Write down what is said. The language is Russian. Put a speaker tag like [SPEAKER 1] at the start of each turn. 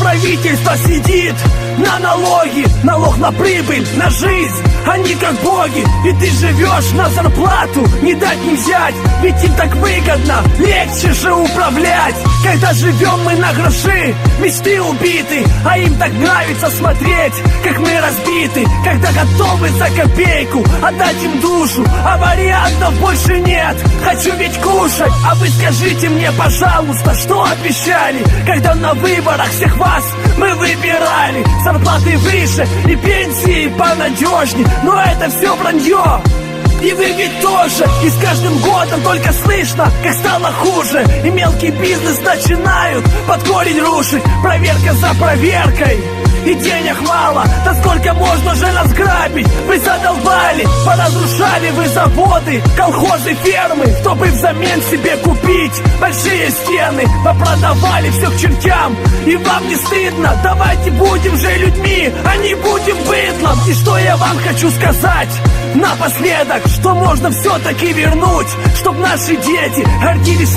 [SPEAKER 1] правительство сидит на налоги, налог на прибыль, на жизнь. Они как боги, и ты живешь на зарплату, не дать не взять, ведь им так выгодно, легче же управлять. Когда живем мы на гроши, мечты убиты, а им так нравится смотреть, как мы разбиты. Когда готовы за копейку отдать им душу, а вариантов больше нет. Хочу ведь кушать, а вы скажите мне, пожалуйста, что обещали, когда на выборах всех вас мы выбирали? Зарплаты выше и пенсии понадежней, но это все вранье. И вы ведь тоже, и с каждым годом только слышно, как стало хуже. И мелкий бизнес начинают под корень рушить. Проверка за проверкой, и денег мало. Да сколько можно же разграбить? Вы задолбали, поразрушали вы заводы, колхозы, фермы, чтобы взамен себе купить большие стены. Попродавали все к чертям, и вам не стыдно? Давайте будем же людьми, а не будем быдлом. И что я вам хочу сказать напоследок, что можно все-таки вернуть, чтоб наши дети гордились